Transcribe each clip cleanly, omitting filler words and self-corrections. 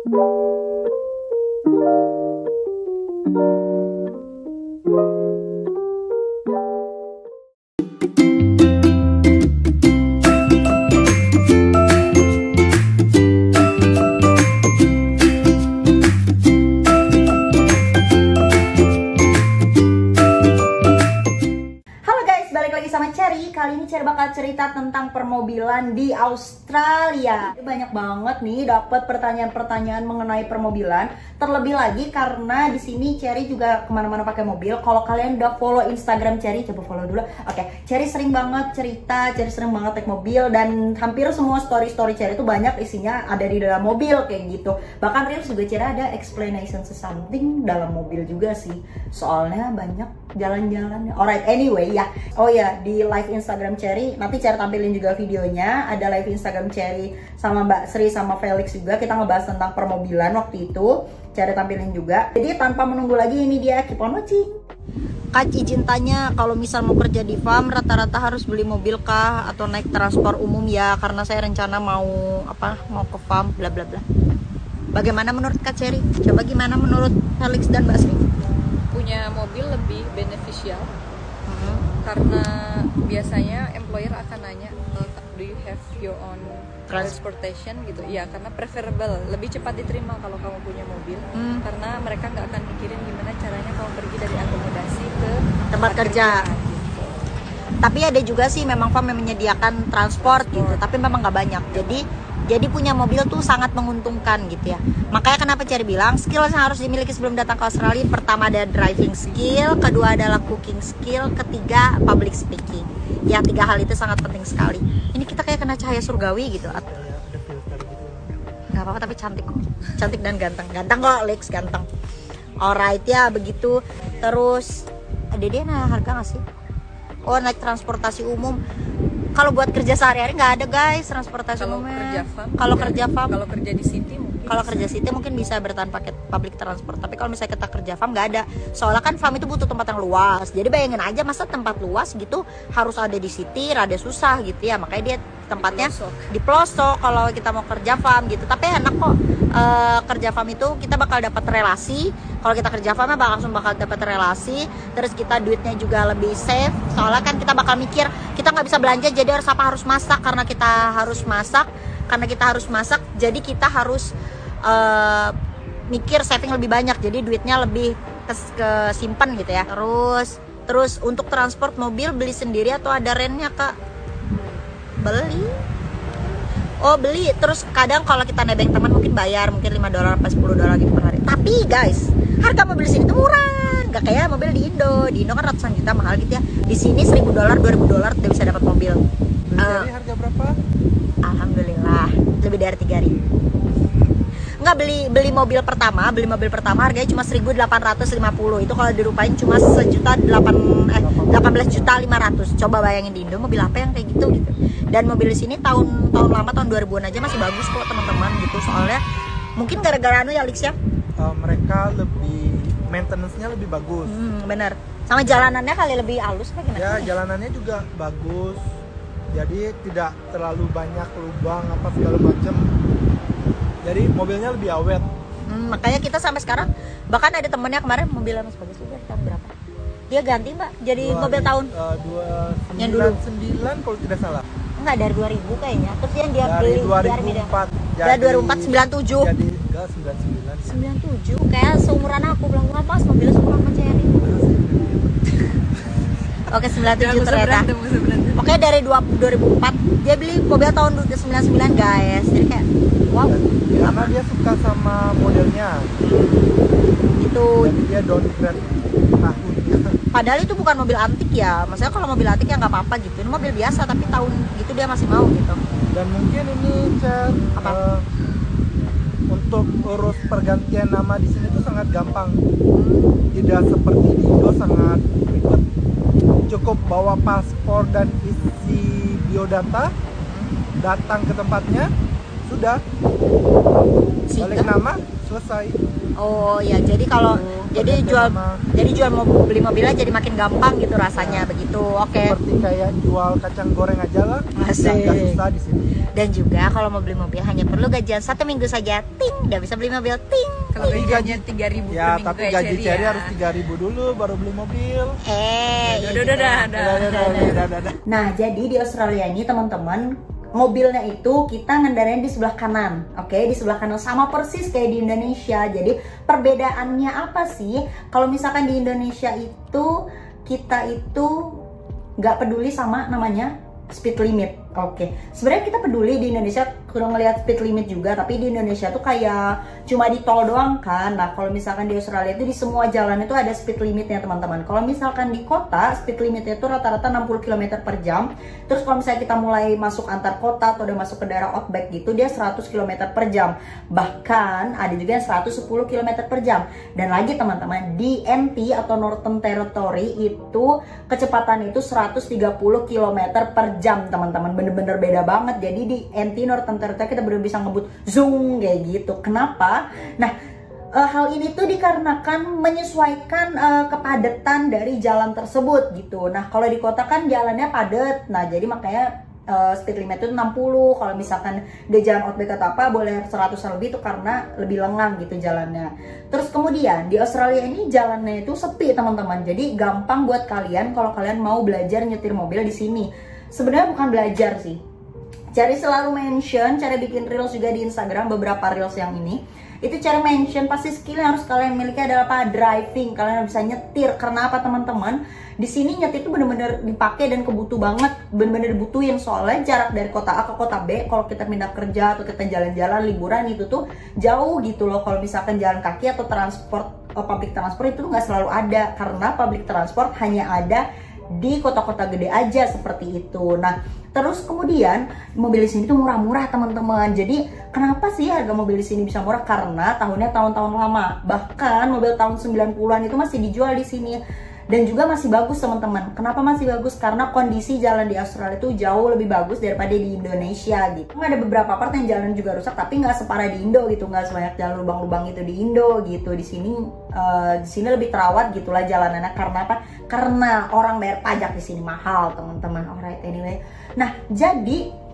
Kali ini Cherry bakal cerita tentang permobilan di Australia. Banyak banget nih dapat pertanyaan-pertanyaan mengenai permobilan. Terlebih lagi karena di sini Cherry juga kemana-mana pakai mobil. Kalau kalian udah follow Instagram Cherry, coba follow dulu. Oke, Cherry sering banget cerita, Cherry sering banget naik mobil, dan hampir semua story-story Cherry itu banyak isinya ada di dalam mobil kayak gitu. Bahkan Reels juga Cherry ada explanation something dalam mobil juga sih. Soalnya banyak jalan-jalan. Alright, anyway ya. Oh ya, di live Instagram Cherry nanti Cherry tampilin juga videonya. Ada live Instagram Cherry sama Mbak Sri sama Felix juga, kita ngebahas tentang permobilan waktu itu. Cherry tampilin juga. Jadi tanpa menunggu lagi, ini dia, keep on watching. Kak, izin tanya, kalau misal mau kerja di farm rata-rata harus beli mobil kah atau naik transport umum ya? Karena saya rencana mau ke farm bla bla bla. Bagaimana menurut Kak Cherry? Coba gimana menurut Felix dan Mbak Sri? Punya mobil lebih beneficial. Karena biasanya employer akan nanya, do you have your own transportation gitu. Ya, karena preferable, lebih cepat diterima kalau kamu punya mobil. Karena mereka nggak akan mikirin gimana caranya kamu pergi dari akomodasi ke tempat kerja. Tapi ada juga sih memang farm yang menyediakan transport gitu, tapi memang nggak banyak. Jadi punya mobil tuh sangat menguntungkan gitu ya. Makanya kenapa Cherry bilang skill yang harus dimiliki sebelum datang ke Australia, pertama ada driving skill, kedua adalah cooking skill, ketiga public speaking. Ya, 3 hal itu sangat penting sekali. Ini kita kayak kena cahaya surgawi gitu. Gak apa-apa, tapi cantik kok. Cantik dan ganteng. Ganteng kok, Lex, ganteng. Alright ya, begitu. Terus ada dia harga gak sih? Oh, naik transportasi umum. Kalau buat kerja sehari-hari nggak ada guys transportasi umumnya. Kalau kerja farm, kalau kerja di city mungkin. Kalau kerja city mungkin bisa bertahan pakai public transport. Tapi kalau misalnya kita kerja farm nggak ada. Soalnya kan farm itu butuh tempat yang luas. Jadi bayangin aja masa tempat luas gitu harus ada di city, rada susah gitu ya. Makanya dia tempatnya di pelosok kalau kita mau kerja farm gitu. Tapi enak kok. Kerja farm itu kita bakal dapat relasi. Kalau kita kerja farm langsung bakal dapat relasi. Terus kita duitnya juga lebih safe. Soalnya kan kita bakal mikir kita nggak bisa belanja jadi harus masak karena kita harus masak. Jadi kita harus mikir saving lebih banyak. Jadi duitnya lebih kesimpan gitu ya. Terus untuk transport mobil beli sendiri atau ada rentnya Kak? Beli. Terus kadang kalau kita nebeng teman mungkin bayar mungkin $5 atau $10 gitu per hari. Tapi guys, harga mobil sini tuh murah. Gak kayak mobil di Indo. Di Indo kan ratusan juta mahal gitu ya. Di sini $1.000, $2.000 udah bisa dapat mobil. Dari harga berapa? Alhamdulillah lebih dari 3.000. Enggak, beli mobil pertama harganya cuma 1.850. Itu kalau dirupain cuma 18.500.000. Coba bayangin di Indo mobil apa yang kayak gitu. Dan mobil di sini tahun lama, tahun 2000-an aja masih bagus kok teman-teman gitu. Soalnya mungkin gara-gara ya Alex ya. Mereka lebih maintenance-nya lebih bagus. Bener. Sama jalanannya kali lebih halus kayak gimana? Ya, jalanannya juga bagus. Jadi tidak terlalu banyak lubang apa segala macam. Jadi mobilnya lebih awet. Makanya kita sampai sekarang, bahkan ada temennya kemarin mobilnya masih bagus juga, tahun berapa? Dia ganti Mbak, jadi mobil tahun 2009 kalau tidak salah. Enggak, dari 2000 kayaknya. Terus yang dia dari beli 2004. Dari 2004 97. Jadi enggak 99. 97 kayak seumuran aku, bilang pas mobilnya seumuran sama Cherry. Oke, 97 ternyata. Oke, dari 2004 dia beli mobil tahun 99 guys. Jadi kayak wow. Karena dia suka sama modelnya. Itu. Jadi dia downgrade tahunnya. Padahal itu bukan mobil antik ya. Maksudnya kalau mobil antik ya nggak apa-apa gitu. Ini mobil biasa tapi tahun gitu dia masih mau gitu. Dan mungkin ini untuk urus pergantian nama di sini tuh sangat gampang. Tidak seperti di Indo sangat ribet. Cukup bawa paspor dan isi biodata, datang ke tempatnya, sudah balik nama selesai. Oh ya, jadi kalau jadi jual beli mobilnya jadi makin gampang gitu rasanya begitu. Oke. Seperti kayak jual kacang goreng aja lah. Asik. Nggak susah di sini. Dan juga kalau mau beli mobil hanya perlu gajian 1 minggu saja, ting, udah bisa beli mobil, ting. Kalau gajinya 3.000 Ya, per minggu tapi gaji Cherry Cherry ya. harus 3.000 dulu baru beli mobil. Udah. Nah, jadi di Australia ini teman-teman, mobilnya itu kita ngendarain di sebelah kanan, oke, di sebelah kanan sama persis kayak di Indonesia. Jadi perbedaannya apa sih? Kalau misalkan di Indonesia itu kita itu nggak peduli sama namanya speed limit, oke. Sebenarnya kita peduli di Indonesia kurang ngelihat speed limit juga, tapi di Indonesia tuh kayak cuma di tol doang kan. Nah, kalau misalkan di Australia itu di semua jalan itu ada speed limitnya teman-teman. Kalau misalkan di kota speed limitnya itu rata-rata 60 km per jam. Terus kalau misalnya kita mulai masuk antar kota atau udah masuk ke daerah outback gitu, dia 100 km per jam. Bahkan ada juga yang 110 km per jam. Dan lagi teman-teman, di NT atau Northern Territory itu kecepatan itu 130 km per jam teman-teman. Bener-bener beda banget. Jadi di NT Northern Territory kita bener bisa ngebut zoom kayak gitu. Kenapa? Nah, hal ini tuh dikarenakan menyesuaikan kepadatan dari jalan tersebut gitu. Nah, kalau di kota kan jalannya padat. Nah, jadi makanya speed limit itu 60. Kalau misalkan di jalan outback atau apa boleh 100 lebih itu karena lebih lengang gitu jalannya. Terus kemudian di Australia ini jalannya itu sepi teman-teman. Jadi gampang buat kalian kalau kalian mau belajar nyetir mobil di sini. Sebenarnya bukan belajar sih. Cherry selalu mention, Cherry bikin reels juga di Instagram, beberapa reels yang ini. Itu Cherry mention pasti skill yang harus kalian miliki adalah apa? Driving. Kalian bisa nyetir. Karena apa teman-teman? Di sini nyetir itu bener-bener dipakai dan kebutuh banget, bener-bener dibutuhin soalnya jarak dari kota A ke kota B. Kalau kita pindah kerja atau kita jalan-jalan liburan itu tuh jauh gitu loh. Kalau misalkan jalan kaki atau transport, public transport itu nggak selalu ada karena public transport hanya ada di kota-kota gede aja seperti itu. Nah, terus kemudian mobil di sini tuh murah-murah teman-teman. Jadi kenapa sih harga mobil di sini bisa murah? Karena tahunnya tahun-tahun lama. Bahkan mobil tahun 90-an itu masih dijual di sini. Dan juga masih bagus teman-teman. Kenapa masih bagus? Karena kondisi jalan di Australia itu jauh lebih bagus daripada di Indonesia gitu. Ada beberapa part yang jalan juga rusak, tapi nggak separah di Indo gitu, nggak sebanyak jalan lubang-lubang itu di Indo gitu. Di sini lebih terawat gitulah jalanannya. Karena apa? Karena orang bayar pajak di sini mahal teman-teman. Alright anyway. Nah jadi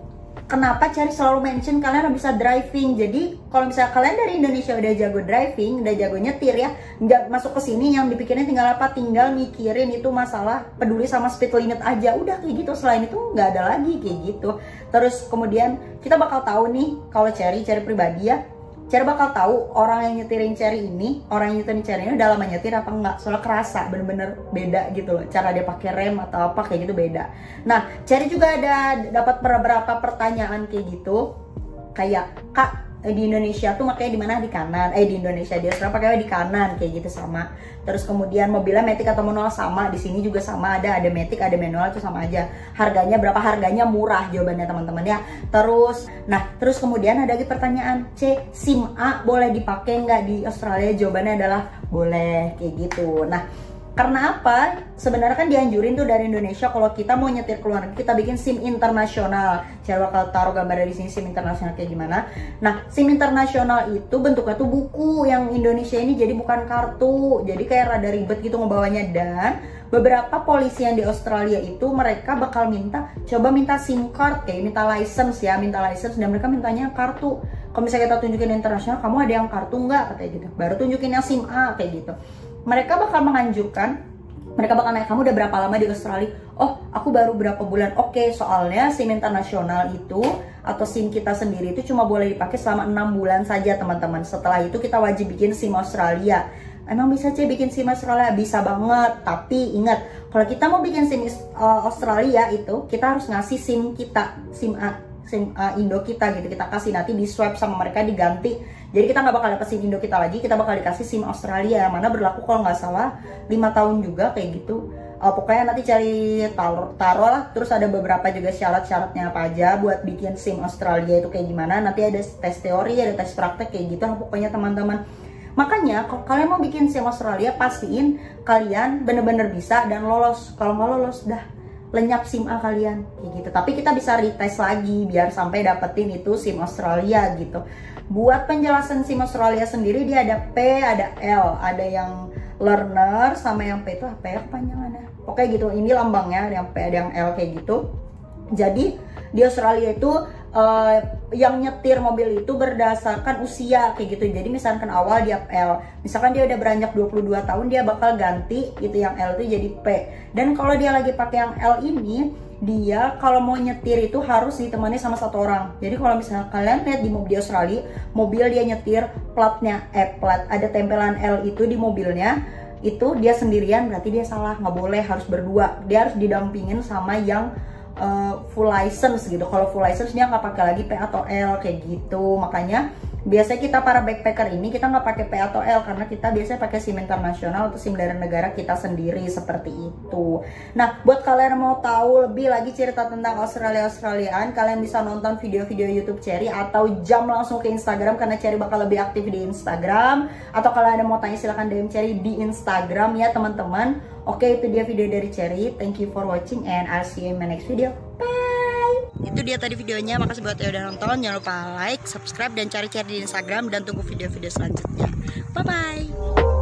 kenapa Cherry selalu mention kalian bisa driving. Jadi kalau misalnya kalian dari Indonesia udah jago driving, udah jago nyetir ya, nggak masuk ke sini yang dipikirnya tinggal apa? Tinggal mikirin itu masalah peduli sama speed limit aja. Udah kayak gitu. Selain itu nggak ada lagi kayak gitu. Terus kemudian kita bakal tahu nih kalau Cherry pribadi ya, Cherry bakal tahu orang yang nyetirin Cherry ini, orang yang nyetirin Cherry ini udah lama nyetir apa enggak. Soalnya kerasa bener-bener beda gitu loh. Cara dia pakai rem atau apa kayak gitu beda. Nah, Cherry juga ada dapat beberapa pertanyaan kayak gitu. Kayak, Kak, di Indonesia tuh makanya di mana? Di kanan. Di Indonesia dia sekarang pakainya di kanan kayak gitu sama. Terus kemudian mobilnya matic atau manual sama. Di sini juga sama, ada matic, ada manual itu sama aja. Harganya berapa? Harganya murah jawabannya teman-teman ya. Terus kemudian ada lagi pertanyaan, SIM A boleh dipakai nggak di Australia? Jawabannya adalah boleh kayak gitu. Nah, karena apa? Sebenarnya kan dianjurin tuh dari Indonesia kalau kita mau nyetir ke luar negeri kita bikin SIM internasional. Saya bakal taruh gambarnya di sini SIM internasional kayak gimana. Nah, SIM internasional itu bentuknya tuh buku, yang Indonesia ini jadi bukan kartu. Jadi kayak rada ribet gitu ngebawanya. Dan beberapa polisi yang di Australia itu mereka bakal minta SIM card, kayak minta license dan mereka mintanya kartu. Kalau misalnya kita tunjukin internasional, kamu ada yang kartu nggak katanya gitu. Baru tunjukin yang SIM A kayak gitu. Mereka bakal menganjurkan, mereka bakal nanya, kamu udah berapa lama di Australia? Oh, aku baru berapa bulan. Oke, soalnya SIM internasional itu atau SIM kita sendiri itu cuma boleh dipakai selama 6 bulan saja teman-teman. Setelah itu kita wajib bikin SIM Australia. Emang bisa bikin SIM Australia? Bisa banget. Tapi ingat, kalau kita mau bikin SIM Australia itu kita harus ngasih SIM kita, SIM Indo kita gitu. Kita kasih, nanti di swap sama mereka diganti. Jadi kita nggak bakal dapet SIM Indo kita lagi, kita bakal dikasih SIM Australia yang mana berlaku kalau nggak salah 5 tahun juga kayak gitu. Pokoknya nanti cari taruh lah. Terus ada beberapa juga syarat-syaratnya apa aja buat bikin SIM Australia itu kayak gimana. Nanti ada tes teori, ada tes praktek kayak gitu lah pokoknya teman-teman. Makanya kalau kalian mau bikin SIM Australia, pastiin kalian bener-bener bisa dan lolos. Kalau nggak lolos, dah lenyap SIM A kalian kayak gitu. Tapi kita bisa retest lagi biar sampai dapetin itu SIM Australia gitu. Buat penjelasan SIM Australia sendiri dia ada P, ada L, ada yang learner sama yang P itu apa ya kepanjangannya? Oke gitu, ini lambangnya, ada yang P, ada yang L kayak gitu. Jadi di Australia itu yang nyetir mobil itu berdasarkan usia kayak gitu. Jadi misalkan awal dia L, misalkan dia udah beranjak 22 tahun dia bakal ganti gitu yang L itu jadi P. Dan kalau dia lagi pakai yang L ini, dia kalau mau nyetir itu harus ditemani sama satu orang. Jadi kalau misalnya kalian lihat di mobil di Australia, mobil dia nyetir platnya plat ada tempelan L itu di mobilnya, itu dia sendirian berarti dia salah, nggak boleh, harus berdua. Dia harus didampingin sama yang full license gitu. Kalau full license dia nggak pakai lagi P atau L kayak gitu. Makanya biasanya kita para backpacker ini kita nggak pakai P atau L karena kita biasanya pakai SIM internasional atau SIM dari negara kita sendiri seperti itu. Nah, buat kalian yang mau tahu lebih lagi cerita tentang Australiaan, kalian bisa nonton video-video YouTube Cherry atau jam langsung ke Instagram karena Cherry bakal lebih aktif di Instagram. Atau kalau ada mau tanya silahkan DM Cherry di Instagram ya teman-teman. Oke, itu dia video dari Cherry. Thank you for watching and I'll see you in my next video. Bye. Itu dia tadi videonya. Makasih buat yang udah nonton. Jangan lupa like, subscribe, dan cari Cherry di Instagram. Dan tunggu video-video selanjutnya. Bye-bye.